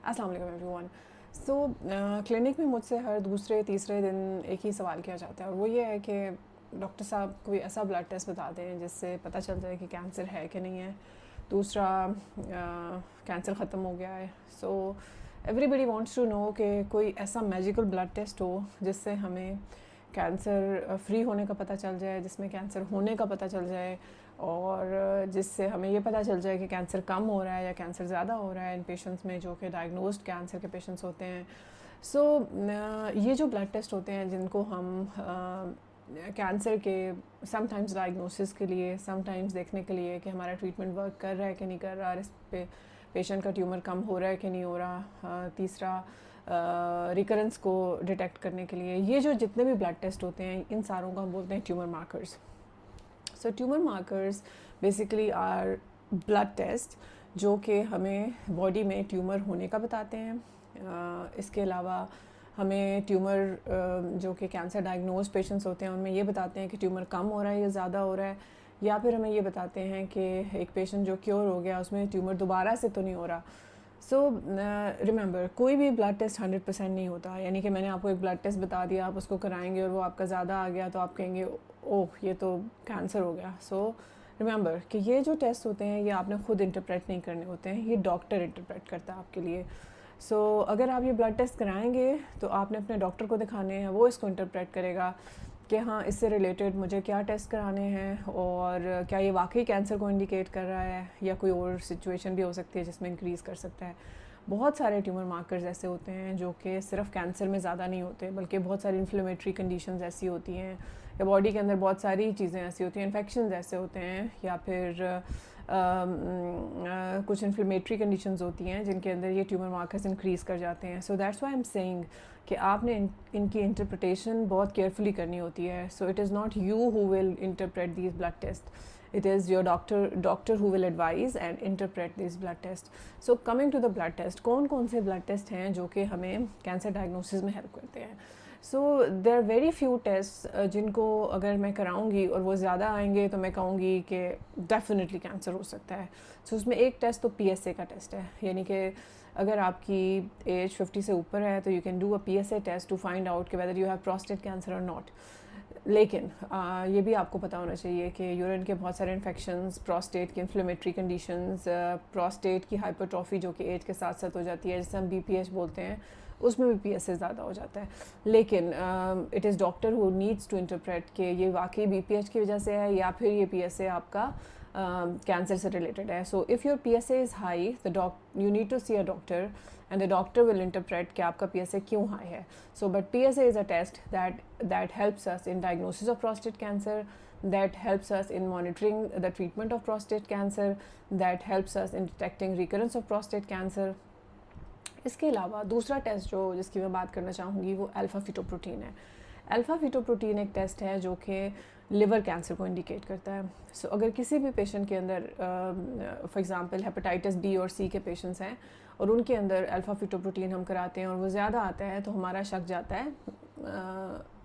अस्सलाम वालेकुम एवरीवन। सो क्लिनिक में मुझसे हर दूसरे तीसरे दिन एक ही सवाल किया जाता है और वो ये है कि डॉक्टर साहब कोई ऐसा ब्लड टेस्ट बता दें जिससे पता चल जाए कि कैंसर है कि नहीं है। दूसरा, कैंसर ख़त्म हो गया है। So everybody wants to know कि कोई ऐसा मैजिकल ब्लड टेस्ट हो जिससे हमें कैंसर फ्री होने का पता चल जाए, जिसमें कैंसर होने का पता चल जाए और जिससे हमें ये पता चल जाए कि कैंसर कम हो रहा है या कैंसर ज़्यादा हो रहा है इन पेशेंट्स में जो कि डायग्नोस्ड कैंसर के पेशेंट्स होते हैं। सो ये जो ब्लड टेस्ट होते हैं जिनको हम कैंसर के समटाइम्स डायग्नोसिस के लिए, समटाइम्स देखने के लिए कि हमारा ट्रीटमेंट वर्क कर रहा है कि नहीं कर रहा, इस पे पेशेंट का ट्यूमर कम हो रहा है कि नहीं हो रहा। तीसरा, रिकरेंस को डिटेक्ट करने के लिए ये जो जितने भी ब्लड टेस्ट होते हैं इन सारों को हम बोलते हैं tumour markers. So tumour markers basically are blood test जो कि हमें बॉडी में ट्यूमर होने का बताते हैं। इसके अलावा हमें ट्यूमर जो कि कैंसर डायग्नोज पेशेंट्स होते हैं उनमें ये बताते हैं कि ट्यूमर कम हो रहा है या ज़्यादा हो रहा है, या फिर हमें ये बताते हैं कि एक पेशेंट जो क्योर हो गया उसमें ट्यूमर दोबारा से तो नहीं हो रहा। सो रिमेंबर, कोई भी ब्लड टेस्ट 100% नहीं होता। यानी कि मैंने आपको एक ब्लड टेस्ट बता दिया, आप उसको कराएंगे और वो आपका ज़्यादा आ गया तो आप कहेंगे ओह ये तो कैंसर हो गया। सो रिमेंबर कि ये जो टेस्ट होते हैं ये आपने खुद इंटरप्रेट नहीं करने होते हैं, ये डॉक्टर इंटरप्रेट करता है आपके लिए। सो अगर आप ये ब्लड टेस्ट कराएंगे तो आपने अपने डॉक्टर को दिखाने हैं, वो इसको इंटरप्रेट करेगा कि हाँ इससे रिलेटेड मुझे क्या टेस्ट कराने हैं और क्या ये वाकई कैंसर को इंडिकेट कर रहा है या कोई और सिचुएशन भी हो सकती है जिसमें इंक्रीज़ कर सकता है। बहुत सारे ट्यूमर मार्कर्स ऐसे होते हैं जो कि सिर्फ कैंसर में ज़्यादा नहीं होते, बल्कि बहुत सारी इन्फ्लेमेटरी कंडीशंस ऐसी होती हैं या बॉडी के अंदर बहुत सारी चीज़ें ऐसी होती हैं, इन्फेक्शंस ऐसे होते हैं या फिर कुछ इन्फ्लेमेटरी कंडीशंस होती हैं जिनके अंदर ये ट्यूमर मार्कर्स इंक्रीज़ कर जाते हैं। So that's why I am saying कि आपने इनकी इंटरप्रिटेशन बहुत केयरफुली करनी होती है। So it is not you who will interpret these blood test, it is your doctor who will advise and interpret these blood tests. So coming to the blood test, कौन से blood test हैं जो कि हमें cancer diagnosis में help करते हैं। सो देर very few test जिनको अगर मैं कराऊंगी और वो ज़्यादा आएंगे तो मैं कहूँगी कि डेफिनेटली कैंसर हो सकता है। सो उसमें एक टेस्ट तो PSA का टेस्ट है, यानी कि अगर आपकी एज 50 से ऊपर है तो you can do a PSA test to find out कि whether you have prostate cancer और नॉट। लेकिन ये भी आपको पता होना चाहिए कि यूरिन के बहुत सारे इन्फेक्शंस, प्रोस्टेट की इन्फ्लेमेटरी कंडीशंस, प्रोस्टेट की हाइपरट्रॉफी जो कि एज के साथ साथ हो जाती है जिसे हम BPH बोलते हैं, उसमें भी PSA ज़्यादा हो जाता है। लेकिन it is doctor who needs to interpret कि ये वाकई BPH की वजह से है या फिर ये PSA आपका कैंसर से रिलेटेड है। So if your PSA is high the you need to see a doctor and the doctor will interpret कि आपका PSA क्यों high है। So but PSA is a test that helps us in diagnosis of prostate cancer, that helps us in monitoring the treatment of prostate cancer, that helps us in detecting recurrence of prostate cancer. इसके अलावा दूसरा test जो जिसकी मैं बात करना चाहूँगी वो अल्फ़ा फीटोप्रोटीन है। अल्फ़ा फीटोप्रोटीन एक टेस्ट है जो कि लिवर कैंसर को इंडिकेट करता है। सो अगर किसी भी पेशेंट के अंदर फॉर एग्जांपल हेपेटाइटिस B और C के पेशेंट्स हैं और उनके अंदर अल्फ़ा फीटोप्रोटीन हम कराते हैं और वो ज़्यादा आता है तो हमारा शक जाता है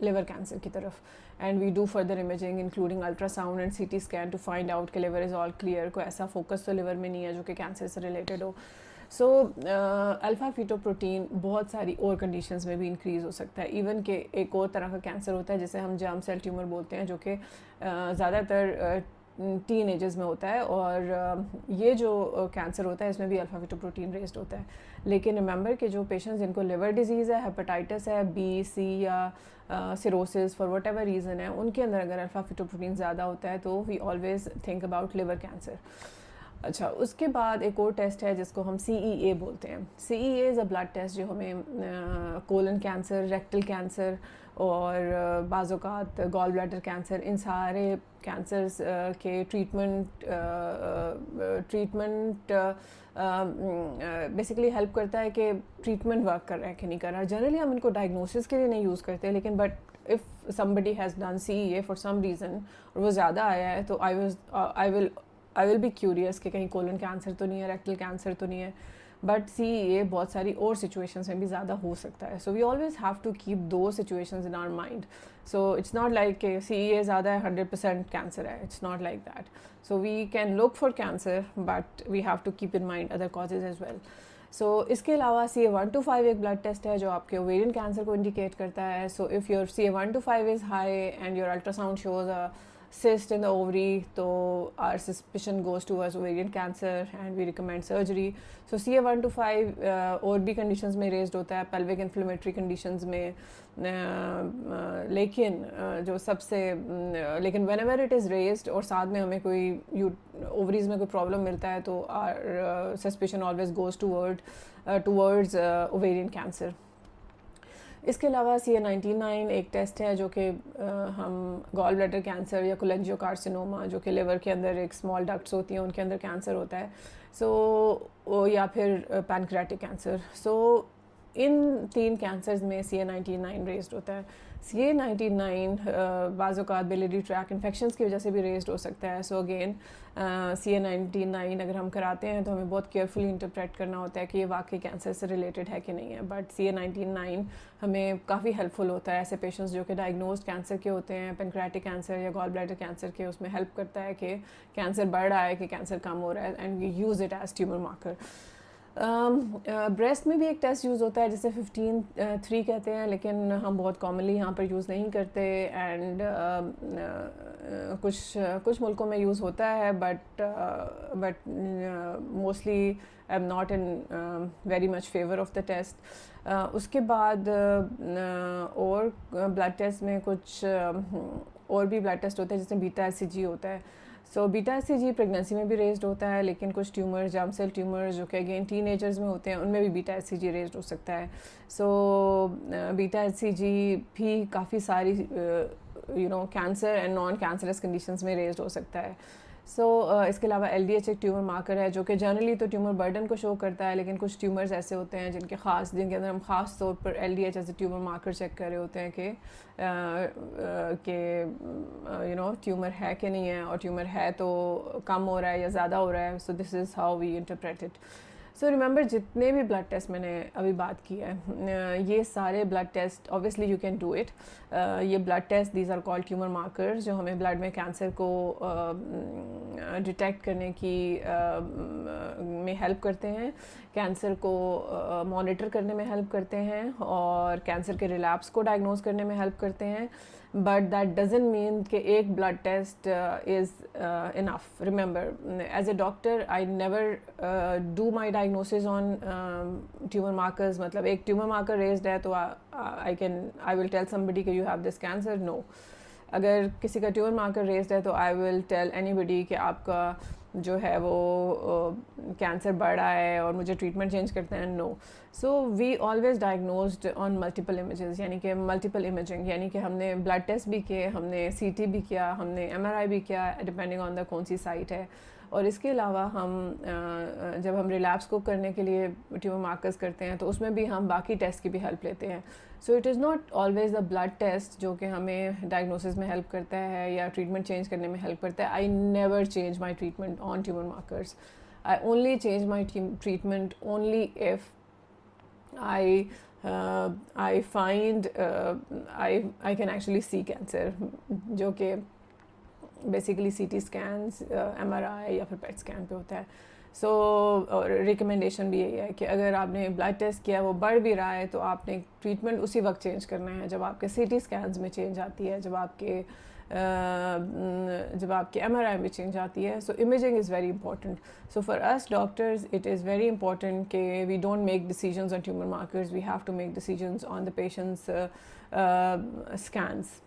लिवर कैंसर की तरफ, and we do further imaging including ultrasound and CT scan to find out कि लिवर इज़ ऑल क्लियर, कोई ऐसा फोकस तो लिवर में नहीं है जो कि कैंसर से रिलेटेड हो। सो अल्फ़ा फीटोप्रोटीन बहुत सारी और कंडीशंस में भी इंक्रीज़ हो सकता है। इवन कि एक और तरह का कैंसर होता है जिसे हम जर्म सेल ट्यूमर बोलते हैं जो कि ज़्यादातर टीन एजेस में होता है और ये जो कैंसर होता है इसमें भी अल्फ़ा फीटोप्रोटीन रेस्ड होता है। लेकिन रिमेंबर कि जो पेशेंट्स जिनको लिवर डिजीज़ है, हेपेटाइटिस है B, C या cirrhosis for what ever reason है, उनके अंदर अगर अल्फ़ा फीटोप्रोटीन ज़्यादा होता है तो we always think about liver cancer. अच्छा, उसके बाद एक और टेस्ट है जिसको हम CEA बोलते हैं। CEA is a blood test जो हमें कोलन कैंसर, रेक्टल कैंसर और बाज़ौक़ात गॉल ब्लैडर कैंसर, इन सारे कैंसर्स के ट्रीटमेंट बेसिकली हेल्प करता है कि ट्रीटमेंट वर्क कर रहा है कि नहीं कर रहा। जनरली हम इनको डायग्नोसिस के लिए नहीं यूज़ करते, लेकिन but if somebody has done CEA for some reason और वो ज़्यादा आया है तो आई विल बी क्यूरियस कि कहीं कोलन कैंसर तो नहीं है, रेक्टल कैंसर तो नहीं है। बट CEA बहुत सारी और सिचुएशंस में भी ज़्यादा हो सकता है। So we always have to keep दो situations in our mind. So it's not like कि CEA ज़्यादा है 100% कैंसर है, it's not like that. So we can look for cancer but we have to keep in mind other causes as well. So इसके अलावा CA125 एक blood test है जो आपके ओवेरियन कैंसर को इंडिकेट करता है. So if your CA125 is high and your ultrasound shows a cyst in the ovary, so our suspicion goes towards ovarian cancer and we recommend surgery. So CA125 और भी conditions में raised होता है, pelvic inflammatory conditions में, लेकिन जो सबसे लेकिन whenever it is raised और साथ में हमें कोई ovaries में कोई problem मिलता है तो our suspicion always goes towards ovarian cancer. इसके अलावा CA19-9 एक टेस्ट है जो कि हम गॉल ब्लैडर कैंसर या कोलेंजियोकार्सिनोमा जो कि लिवर के अंदर एक स्मॉल डक्ट्स होती हैं उनके अंदर कैंसर होता है, सो या फिर पैनक्रियाटिक कैंसर. सो इन 3 कैंसर्स में CA19-9 रेज्ड होता है. CA19-9 बाज़ औक़ात बिलियरी ट्रैक इन्फेक्शंस की वजह से भी रेज्ड हो सकता है. सो अगेन CA19-9 अगर हम कराते हैं तो हमें बहुत केयरफुली इंटरप्रेट करना होता है कि ये वाकई कैंसर से रिलेटेड है कि नहीं है. बट CA19-9 हमें काफ़ी हेल्पफुल होता है ऐसे पेशेंट्स जो कि डायग्नोज्ड कैंसर के होते हैं, पैनक्रियाटिक कैंसर या गॉल ब्लैडर कैंसर के. उसमें हेल्प करता है कि कैंसर बढ़ रहा है कि कैंसर कम हो रहा है, and we use it as tumour marker. Breast में भी एक टेस्ट यूज़ होता है जिसे 15-3 कहते हैं, लेकिन हम बहुत कॉमनली यहाँ पर यूज़ नहीं करते. एंड कुछ मुल्कों में यूज़ होता है, but mostly I am not in very much favour of the test. उसके बाद और ब्लड टेस्ट में कुछ और भी ब्लड टेस्ट होते हैं जिसमें बीटा एचसीजी होता है. सो बीटा एचसीजी प्रेगनेंसी में भी रेज्ड होता है, लेकिन कुछ ट्यूमर जर्म सेल ट्यूमर जो कि अगेन टीनेजर्स में होते हैं उनमें भी बीटा एचसीजी रेज्ड हो सकता है. सो बीटा एचसीजी भी काफ़ी सारी cancer and non cancerous conditions में रेज्ड हो सकता है. सो इसके अलावा LDH एक ट्यूमर मार्कर है जो कि जनरली तो ट्यूमर बर्डन को शो करता है, लेकिन कुछ ट्यूमर्स ऐसे होते हैं जिनके अंदर हम ख़ास तौर पर LDH as a tumour marker check कर रहे होते हैं कि ट्यूमर है कि नहीं है, और ट्यूमर है तो कम हो रहा है या ज़्यादा हो रहा है. So this is how we interpret it. So remember जितने भी ब्लड टेस्ट मैंने अभी बात की है, ये सारे blood test obviously you can do it. ये blood test these are called tumour markers जो हमें ब्लड में कैंसर को डिटेक्ट करने की में हेल्प करते हैं, कैंसर को मॉनिटर करने में हेल्प करते हैं, और कैंसर के रिलैप्स को डायग्नोज करने में हेल्प करते हैं. बट दैट डजंट मीन कि एक blood test is enough. Remember as a doctor I never do my diagnosis on tumour markers. मतलब एक ट्यूमर मार्कर रेज्ड है तो आई विल टेल समबडी कि you have this cancer. No. अगर किसी का ट्यूमर मार्कर रेज्ड है तो आई विल टेल एनीबडी कि आपका जो है वो कैंसर बढ़ रहा है और मुझे ट्रीटमेंट चेंज करते हैं. No. So we always diagnosed on multiple images, यानी कि मल्टीपल इमेजिंग, यानी कि हमने ब्लड टेस्ट भी किए, हमने CT भी किया, हमने MRI भी किया, डिपेंडिंग ऑन द कौन सी साइट है. और इसके अलावा हम जब हम रिलैप्स को करने के लिए ट्यूमर मार्कर्स करते हैं तो उसमें भी हम बाकी टेस्ट की भी हेल्प लेते हैं. So it is not always the blood test जो कि हमें डायग्नोसिस में हेल्प करता है या ट्रीटमेंट चेंज करने में हेल्प करता है. I never change my treatment on tumour markers. I only change my treatment only if I find I can actually see cancer, जो कि बेसिकली CT स्कैन्स, MRI या फिर PET स्कैन पे होता है. सो रिकमेंडेशन भी यही है कि अगर आपने ब्लड टेस्ट किया वो बढ़ भी रहा है तो आपने ट्रीटमेंट उसी वक्त चेंज करना है जब आपके CT स्कैन्स में चेंज आती है, जब आपके MRI में चेंज आती है. So imaging is very important. So for us doctors it is very important कि we don't make decisions on tumour markers, we have to make decisions on the patients scans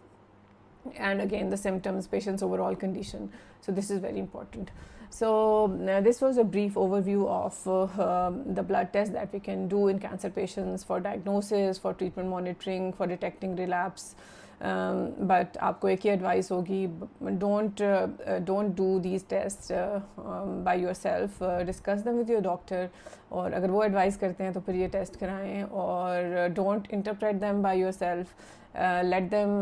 and again the symptoms, patient's overall condition. So this is very important. So this was a brief overview of the blood test that we can do in cancer patients for diagnosis, for treatment monitoring, for detecting relapse. But आपको एक ही advice होगी, don't do these tests by yourself. Discuss them with your doctor, और अगर वो advice करते हैं तो फिर ये test कराएं, और don't interpret them by yourself. Let them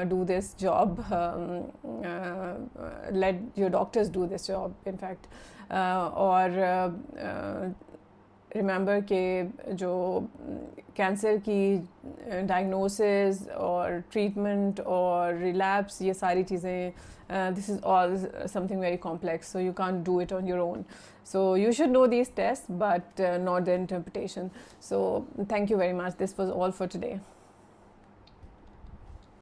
do this job. Let your doctors do this job, in fact. और रिमेंबर कि जो कैंसर की डायग्नोसिस और ट्रीटमेंट और रिलैप्स, ये सारी चीज़ें, this is all something very complex, so you can't do it on your own. So you should know these tests, but not the interpretation. So thank you very much. This was all for today.